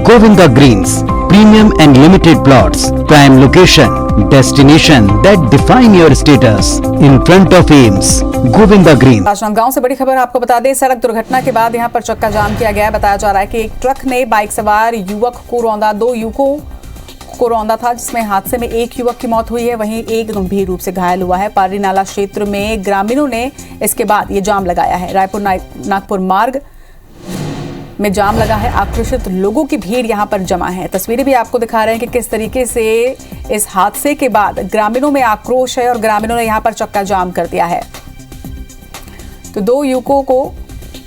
Govinda Greens, premium and limited plots, prime location, destination that define your status, in front of Ames, Govinda Greens। Rajnandgaon से बड़ी खबर आपको बता दें, सड़क दुर्घटना के बाद यहां पर चक्का जाम किया गया है। बताया जा रहा है कि एक ट्रक ने बाइक सवार युवक को रौंदा, 2 युवकों को रौंदा था, जिसमें हादसे में एक युवक की मौत हुई है, वहीं एक गंभीर रूप से घायल हुआ है। पारी नाला क्षेत्र में ग्रामीणों ने इसके बाद ये जाम लगाया है। रायपुर नागपुर मार्ग में जाम लगा है, आक्रोशित लोगों की भीड़ यहां पर जमा है। तस्वीरें भी आपको दिखा रहे हैं कि किस तरीके से इस हादसे के बाद ग्रामीणों में आक्रोश है और ग्रामीणों ने यहां पर चक्का जाम कर दिया है। तो 2 युवकों को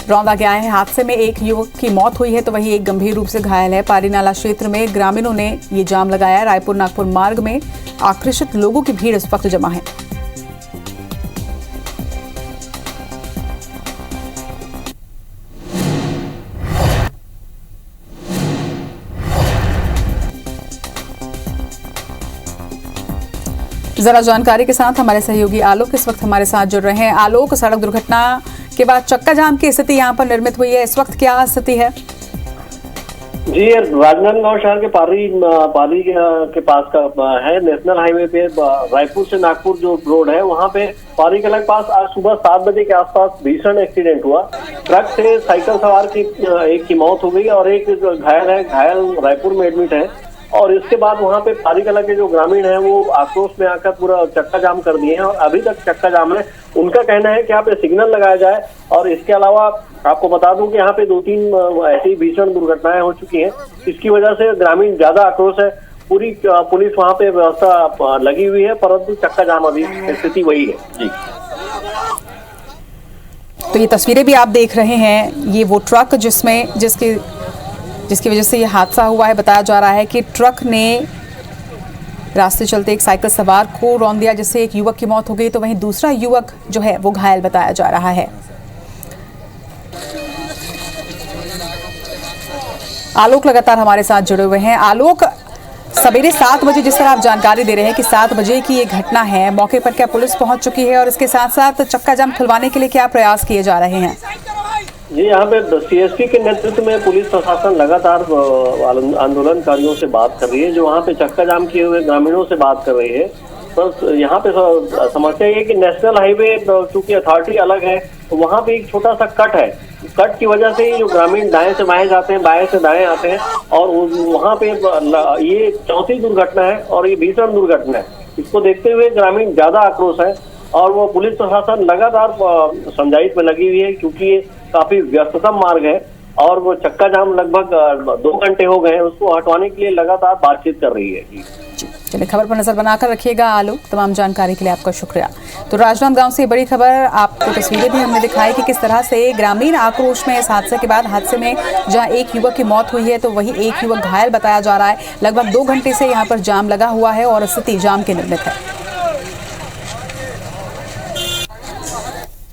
रौंदा गया है। हादसे में एक युवक की मौत हुई है, तो वहीं एक गंभीर रूप से घायल है। पारी नाला क्षेत्र में ग्रामीणों ने ये जाम लगाया है। रायपुर नागपुर मार्ग में आक्रोशित लोगों की भीड़ इस वक्त जमा है। जरा जानकारी के साथ हमारे सहयोगी आलोक इस वक्त हमारे साथ जुड़ रहे हैं। आलोक, सड़क दुर्घटना के बाद चक्का जाम की स्थिति यहां पर निर्मित हुई है, इस वक्त क्या स्थिति है? जी, राजनांदगांव शहर के पारी के पास का है। नेशनल हाईवे पे रायपुर से नागपुर जो रोड है, वहां पे पारी के पास आज सुबह 7 बजे के आसपास भीषण एक्सीडेंट हुआ। ट्रक से साइकिल सवार की एक की मौत हो गई और एक घायल है। घायल रायपुर में एडमिट है। और इसके बाद वहां पे पारी कला के जो ग्रामीण हैं वो आक्रोश में आकर पूरा चक्का जाम कर दिए हैं और अभी तक चक्का जाम है। उनका कहना है कि यहाँ पे सिग्नल लगाया जाए। और इसके अलावा आपको बता दूं कि यहाँ पे 2-3 ऐसी भीषण दुर्घटनाएं हो चुकी हैं। इसकी वजह से ग्रामीण ज्यादा आक्रोश है। पूरी पुलिस वहाँ पे व्यवस्था लगी हुई है, परंतु चक्का जाम अभी स्थिति वही है। जी, तो ये तस्वीरें भी आप देख रहे हैं, ये वो ट्रक जिसकी वजह से ये हादसा हुआ है। बताया जा रहा है कि ट्रक ने रास्ते चलते एक साइकिल सवार को रौंद दिया, जिससे एक युवक की मौत हो गई, तो वहीं दूसरा युवक जो है वो घायल बताया जा रहा है। आलोक लगातार हमारे साथ जुड़े हुए हैं। आलोक, सवेरे 7 बजे जिस तरह आप जानकारी दे रहे हैं कि 7 बजे की ये घटना है, मौके पर क्या पुलिस पहुंच चुकी है और इसके साथ साथ चक्का जाम खुलवाने के लिए क्या प्रयास किए जा रहे हैं? जी, यहाँ पे सीएसपी के नेतृत्व में पुलिस प्रशासन लगातार आंदोलनकारियों से बात कर रही है, जो वहाँ पे चक्का जाम किए हुए ग्रामीणों से बात कर रही है। पर यहाँ पे समस्या ये कि नेशनल हाईवे चूंकि अथॉरिटी अलग है, तो वहाँ पे एक छोटा सा कट है। कट की वजह से जो ग्रामीण दाएं से बाएं जाते हैं, बाएं से दाएं आते हैं और वहाँ पे ये 4थी दुर्घटना है और ये भीषण दुर्घटना है। इसको देखते हुए ग्रामीण ज्यादा आक्रोश है और वो पुलिस प्रशासन लगातार समझाइश में लगी हुई है, क्योंकि ये काफी व्यस्ततम मार्ग है और वो चक्का जाम लगभग 2 घंटे हो गए हैं, उसको हटवाने के लिए लगातार बातचीत कर रही है। जी, चलिए, खबर पर नजर बनाकर रखिएगा आलोक। तमाम जानकारी के लिए आपका शुक्रिया। तो राजनांदगांव से बड़ी खबर, आपको तस्वीरें भी हमने दिखाई कि किस तरह से ग्रामीण आक्रोश में इस हादसे के बाद, हादसे में जहां एक युवक की मौत हुई है तो वहीं एक युवक घायल बताया जा रहा है। लगभग 2 घंटे से यहाँ पर जाम लगा हुआ है और स्थिति जाम की निर्मित है।